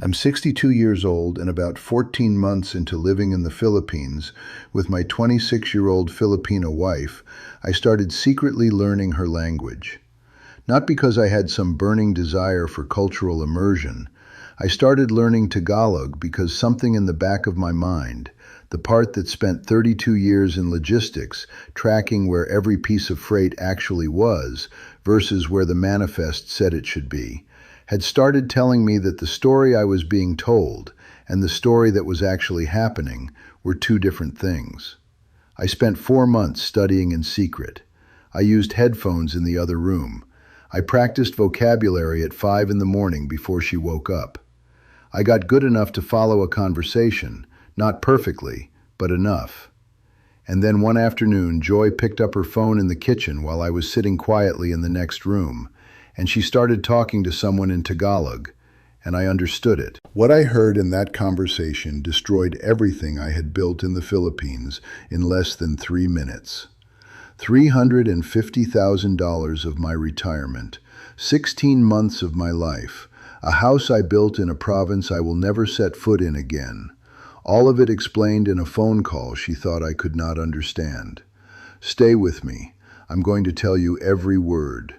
I'm 62 years old and about 14 months into living in the Philippines with my 26-year-old Filipina wife. I started secretly learning her language. Not because I had some burning desire for cultural immersion. I started learning Tagalog because something in the back of my mind, the part that spent 32 years in logistics, tracking where every piece of freight actually was versus where the manifest said it should be, had started telling me that the story I was being told and the story that was actually happening were two different things. I spent 4 months studying in secret. I used headphones in the other room. I practiced vocabulary at 5 in the morning before she woke up. I got good enough to follow a conversation, not perfectly, but enough. And then one afternoon, Joy picked up her phone in the kitchen while I was sitting quietly in the next room, and she started talking to someone in Tagalog, and I understood it. What I heard in that conversation destroyed everything I had built in the Philippines in less than 3 minutes. $350,000 of my retirement, 16 months of my life, a house I built in a province I will never set foot in again. All of it explained in a phone call she thought I could not understand. Stay with me. I'm going to tell you every word.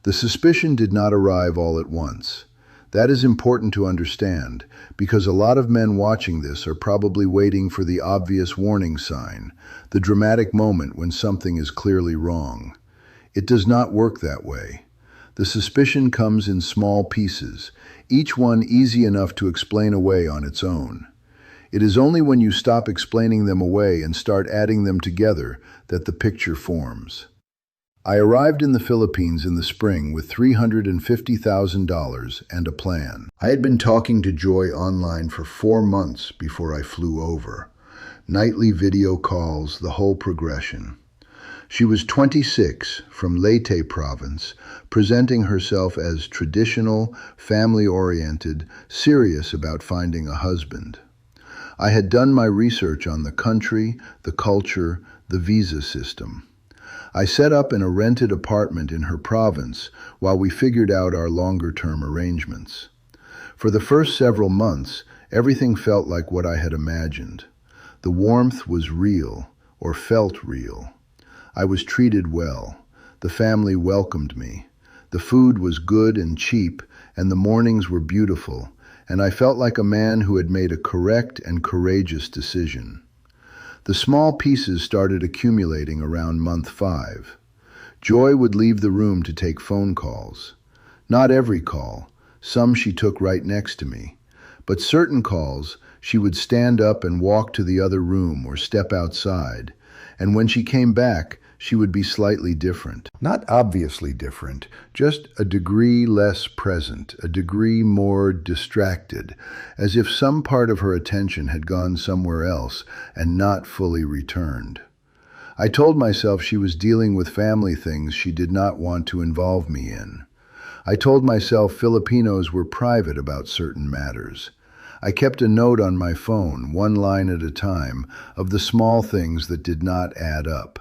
The suspicion did not arrive all at once. That is important to understand, because a lot of men watching this are probably waiting for the obvious warning sign, the dramatic moment when something is clearly wrong. It does not work that way. The suspicion comes in small pieces, each one easy enough to explain away on its own. It is only when you stop explaining them away and start adding them together that the picture forms. I arrived in the Philippines in the spring with $350,000 and a plan. I had been talking to Joy online for 4 months before I flew over. Nightly video calls, the whole progression. She was 26, from Leyte province, presenting herself as traditional, family-oriented, serious about finding a husband. I had done my research on the country, the culture, the visa system. I set up in a rented apartment in her province while we figured out our longer-term arrangements. For the first several months, everything felt like what I had imagined. The warmth was real, or felt real. I was treated well. The family welcomed me. The food was good and cheap, and the mornings were beautiful, and I felt like a man who had made a correct and courageous decision. The small pieces started accumulating around month 5. Joy would leave the room to take phone calls. Not every call, some she took right next to me. But certain calls, she would stand up and walk to the other room or step outside. And when she came back, she would be slightly different. Not obviously different, just a degree less present, a degree more distracted, as if some part of her attention had gone somewhere else and not fully returned. I told myself she was dealing with family things she did not want to involve me in. I told myself Filipinos were private about certain matters. I kept a note on my phone, one line at a time, of the small things that did not add up.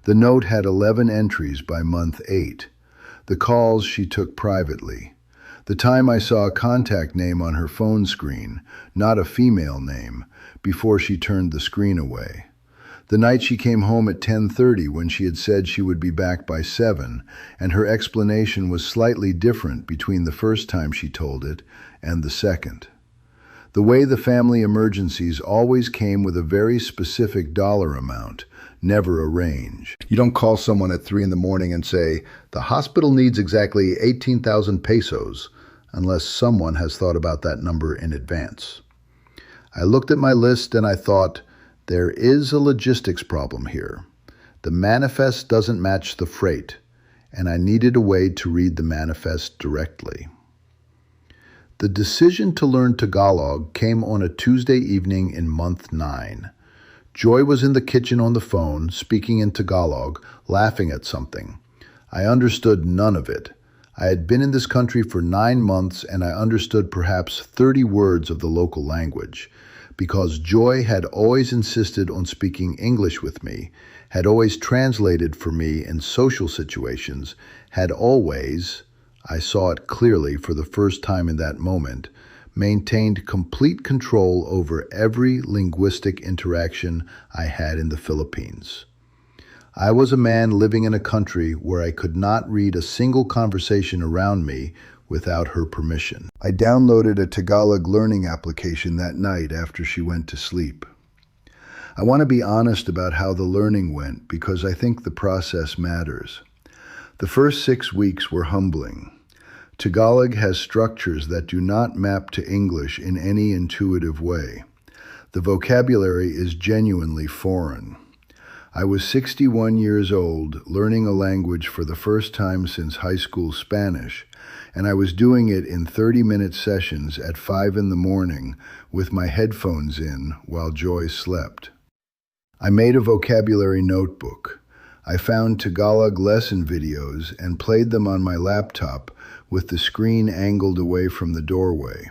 The note had 11 entries by month 8. The calls she took privately. The time I saw a contact name on her phone screen, not a female name, before she turned the screen away. The night she came home at 10:30 when she had said she would be back by 7, and her explanation was slightly different between the first time she told it and the second. The way the family emergencies always came with a very specific dollar amount, never a range. You don't call someone at 3 in the morning and say, the hospital needs exactly 18,000 pesos, unless someone has thought about that number in advance. I looked at my list and I thought, there is a logistics problem here. The manifest doesn't match the freight, and I needed a way to read the manifest directly. The decision to learn Tagalog came on a Tuesday evening in month 9. Joy was in the kitchen on the phone, speaking in Tagalog, laughing at something. I understood none of it. I had been in this country for 9 months and I understood perhaps 30 words of the local language. Because Joy had always insisted on speaking English with me, had always translated for me in social situations, had always, I saw it clearly for the first time in that moment, maintained complete control over every linguistic interaction I had in the Philippines. I was a man living in a country where I could not read a single conversation around me without her permission. I downloaded a Tagalog learning application that night after she went to sleep. I want to be honest about how the learning went because I think the process matters. The first 6 weeks were humbling. Tagalog has structures that do not map to English in any intuitive way. The vocabulary is genuinely foreign. I was 61 years old, learning a language for the first time since high school Spanish, and I was doing it in 30-minute sessions at 5 in the morning with my headphones in while Joy slept. I made a vocabulary notebook. I found Tagalog lesson videos and played them on my laptop with the screen angled away from the doorway.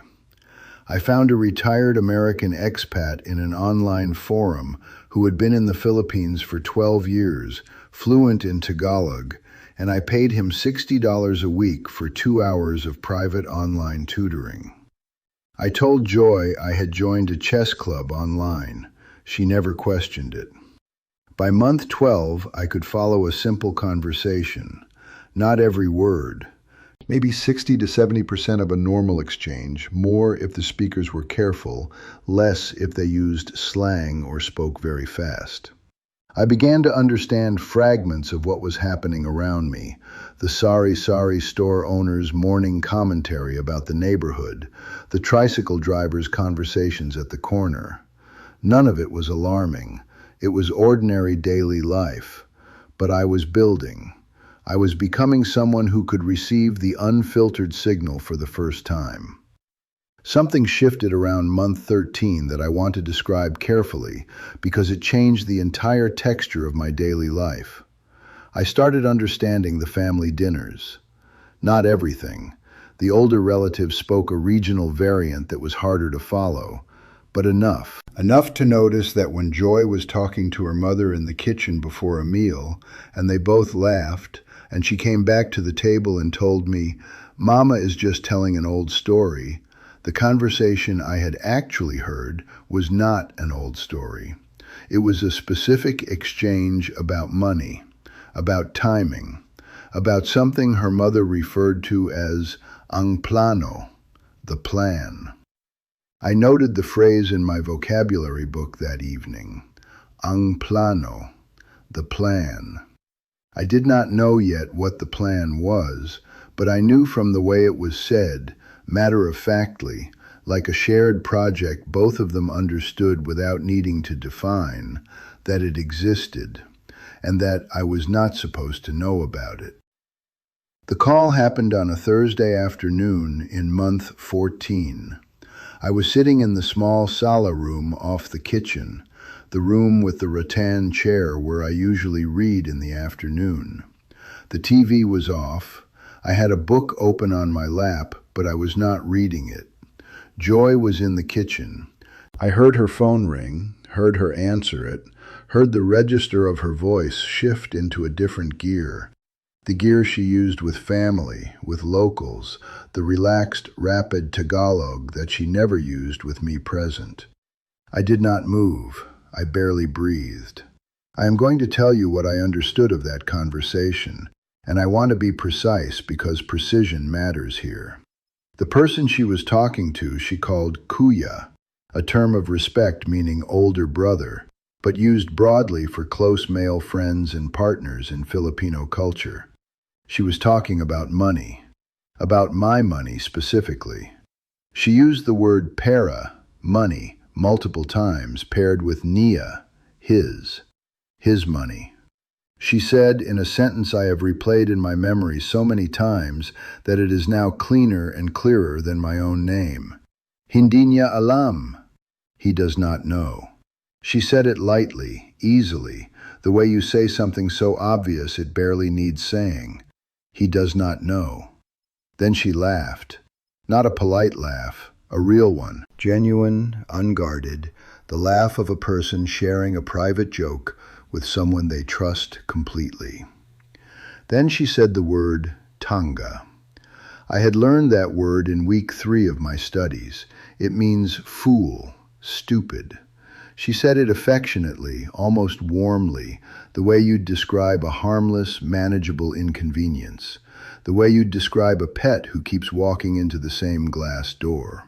I found a retired American expat in an online forum who had been in the Philippines for 12 years, fluent in Tagalog, and I paid him $60 a week for 2 hours of private online tutoring. I told Joy I had joined a chess club online. She never questioned it. By month 12, I could follow a simple conversation. Not every word. Maybe 60 to 70% of a normal exchange, more if the speakers were careful, less if they used slang or spoke very fast. I began to understand fragments of what was happening around me. The sorry store owner's morning commentary about the neighborhood, the tricycle driver's conversations at the corner. None of it was alarming. It was ordinary daily life. But I was building. I was becoming someone who could receive the unfiltered signal for the first time. Something shifted around month 13 that I want to describe carefully because it changed the entire texture of my daily life. I started understanding the family dinners. Not everything. The older relatives spoke a regional variant that was harder to follow, but enough. Enough to notice that when Joy was talking to her mother in the kitchen before a meal, and they both laughed, and she came back to the table and told me, "Mama is just telling an old story," the conversation I had actually heard was not an old story. It was a specific exchange about money, about timing, about something her mother referred to as ang plano, the plan. I noted the phrase in my vocabulary book that evening, ang plano, the plan. I did not know yet what the plan was, but I knew from the way it was said, matter-of-factly, like a shared project both of them understood without needing to define, that it existed, and that I was not supposed to know about it. The call happened on a Thursday afternoon in month 14. I was sitting in the small sala room off the kitchen, the room with the rattan chair where I usually read in the afternoon. The TV was off. I had a book open on my lap, but I was not reading it. Joy was in the kitchen. I heard her phone ring, heard her answer it, heard the register of her voice shift into a different gear. The gear she used with family, with locals, the relaxed, rapid Tagalog that she never used with me present. I did not move. I barely breathed. I am going to tell you what I understood of that conversation, and I want to be precise because precision matters here. The person she was talking to she called kuya, a term of respect meaning older brother, but used broadly for close male friends and partners in Filipino culture. She was talking about money, about my money specifically. She used the word pera, money, multiple times paired with niya, his money. She said in a sentence I have replayed in my memory so many times that it is now cleaner and clearer than my own name. Hindi niya alam. He does not know. She said it lightly, easily, the way you say something so obvious it barely needs saying. He does not know. Then she laughed. Not a polite laugh, a real one. Genuine, unguarded, the laugh of a person sharing a private joke with someone they trust completely. Then she said the word tanga. I had learned that word in week 3 of my studies. It means fool, stupid. She said it affectionately, almost warmly, the way you'd describe a harmless, manageable inconvenience, the way you'd describe a pet who keeps walking into the same glass door.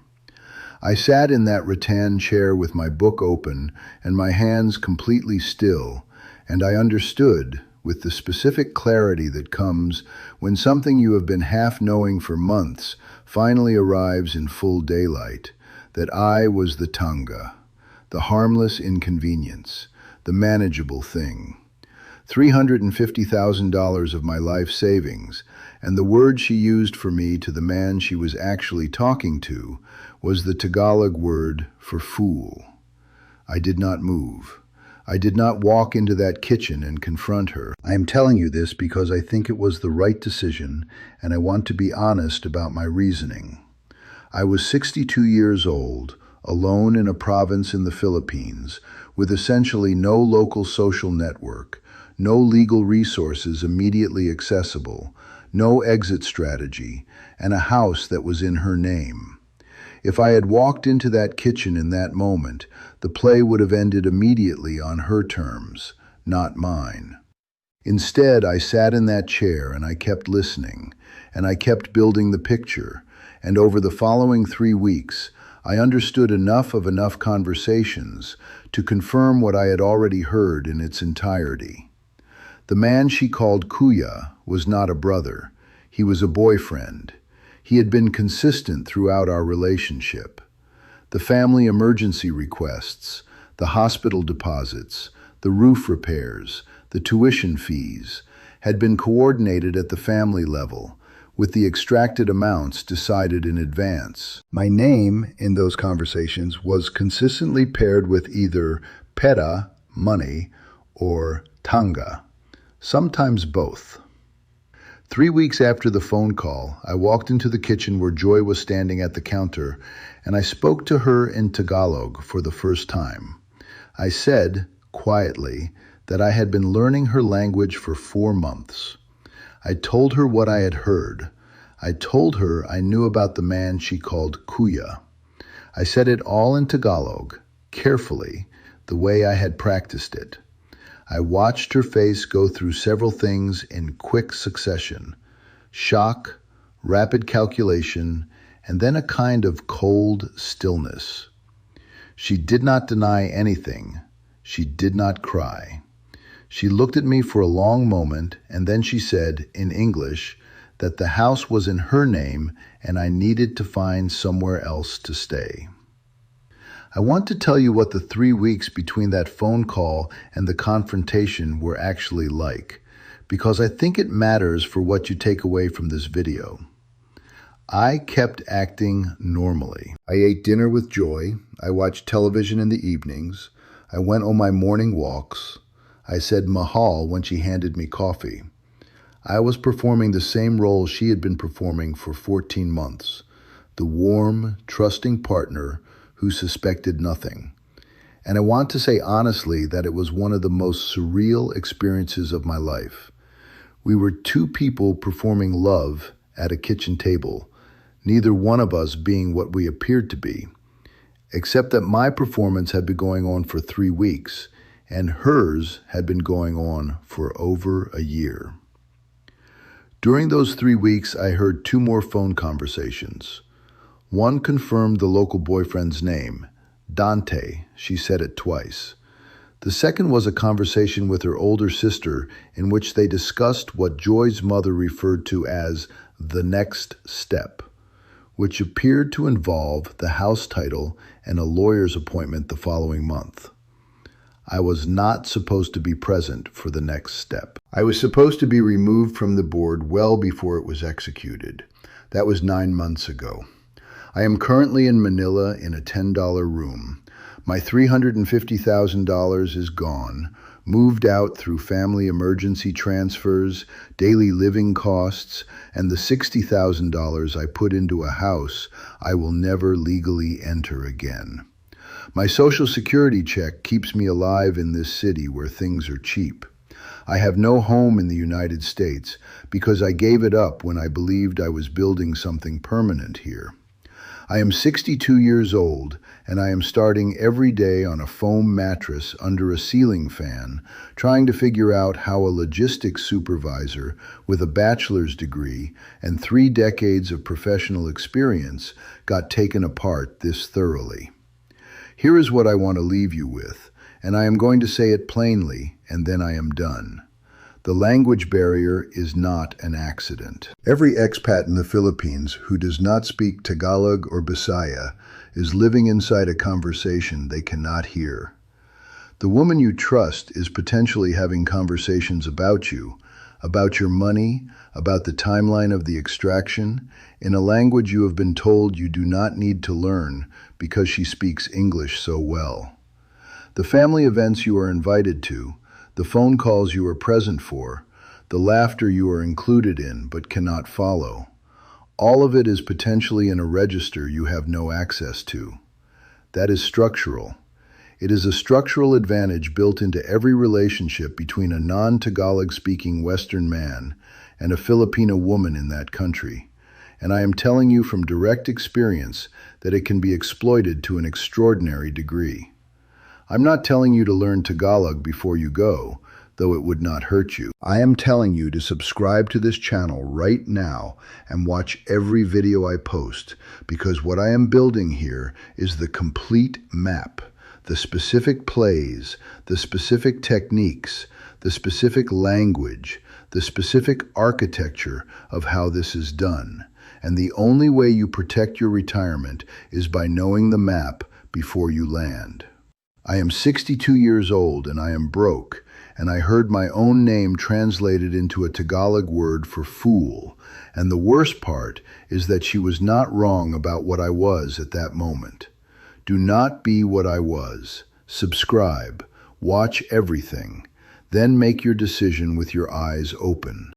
I sat in that rattan chair with my book open and my hands completely still, and I understood, with the specific clarity that comes when something you have been half knowing for months finally arrives in full daylight, that I was the tanga, the harmless inconvenience, the manageable thing. $350,000 of my life savings, and the word she used for me to the man she was actually talking to was the Tagalog word for fool. I did not move. I did not walk into that kitchen and confront her. I am telling you this because I think it was the right decision, and I want to be honest about my reasoning. I was 62 years old, alone in a province in the Philippines, with essentially no local social network, no legal resources immediately accessible, no exit strategy, and a house that was in her name. If I had walked into that kitchen in that moment, the play would have ended immediately on her terms, not mine. Instead, I sat in that chair and I kept listening, and I kept building the picture, and over the following 3 weeks, I understood enough conversations to confirm what I had already heard in its entirety. The man she called Kuya was not a brother. He was a boyfriend. He had been consistent throughout our relationship. The family emergency requests, the hospital deposits, the roof repairs, the tuition fees, had been coordinated at the family level, with the extracted amounts decided in advance. My name in those conversations was consistently paired with either pera, money, or tanga, sometimes both. 3 weeks after the phone call, I walked into the kitchen where Joy was standing at the counter, and I spoke to her in Tagalog for the first time. I said, quietly, that I had been learning her language for 4 months. I told her what I had heard. I told her I knew about the man she called Kuya. I said it all in Tagalog, carefully, the way I had practiced it. I watched her face go through several things in quick succession: shock, rapid calculation, and then a kind of cold stillness. She did not deny anything. She did not cry. She looked at me for a long moment, and then she said, in English, that the house was in her name and I needed to find somewhere else to stay. I want to tell you what the 3 weeks between that phone call and the confrontation were actually like, because I think it matters for what you take away from this video. I kept acting normally. I ate dinner with Joy. I watched television in the evenings. I went on my morning walks. I said mahal when she handed me coffee. I was performing the same role she had been performing for 14 months, the warm, trusting partner who suspected nothing. And I want to say honestly that it was one of the most surreal experiences of my life. We were 2 people performing love at a kitchen table, neither one of us being what we appeared to be, except that my performance had been going on for 3 weeks, and hers had been going on for over a year. During those 3 weeks, I heard 2 more phone conversations. One confirmed the local boyfriend's name, Dante. She said it twice. The second was a conversation with her older sister in which they discussed what Joy's mother referred to as the next step, which appeared to involve the house title and a lawyer's appointment the following month. I was not supposed to be present for the next step. I was supposed to be removed from the board well before it was executed. That was 9 months ago. I am currently in Manila in a $10 room. My $350,000 is gone, moved out through family emergency transfers, daily living costs, and the $60,000 I put into a house I will never legally enter again. My Social Security check keeps me alive in this city where things are cheap. I have no home in the United States because I gave it up when I believed I was building something permanent here. I am 62 years old, and I am starting every day on a foam mattress under a ceiling fan, trying to figure out how a logistics supervisor with a bachelor's degree and 3 decades of professional experience got taken apart this thoroughly. Here is what I want to leave you with, and I am going to say it plainly, and then I am done. The language barrier is not an accident. Every expat in the Philippines who does not speak Tagalog or Bisaya is living inside a conversation they cannot hear. The woman you trust is potentially having conversations about you, about your money, about the timeline of the extraction, in a language you have been told you do not need to learn because she speaks English so well. The family events you are invited to, the phone calls you are present for, the laughter you are included in but cannot follow. All of it is potentially in a register you have no access to. That is structural. It is a structural advantage built into every relationship between a non-Tagalog speaking Western man and a Filipina woman in that country. And I am telling you from direct experience that it can be exploited to an extraordinary degree. I'm not telling you to learn Tagalog before you go, though it would not hurt you. I am telling you to subscribe to this channel right now and watch every video I post, because what I am building here is the complete map, the specific plays, the specific techniques, the specific language, the specific architecture of how this is done. And the only way you protect your retirement is by knowing the map before you land. I am 62 years old and I am broke, and I heard my own name translated into a Tagalog word for fool, and the worst part is that she was not wrong about what I was at that moment. Do not be what I was. Subscribe, watch everything, then make your decision with your eyes open.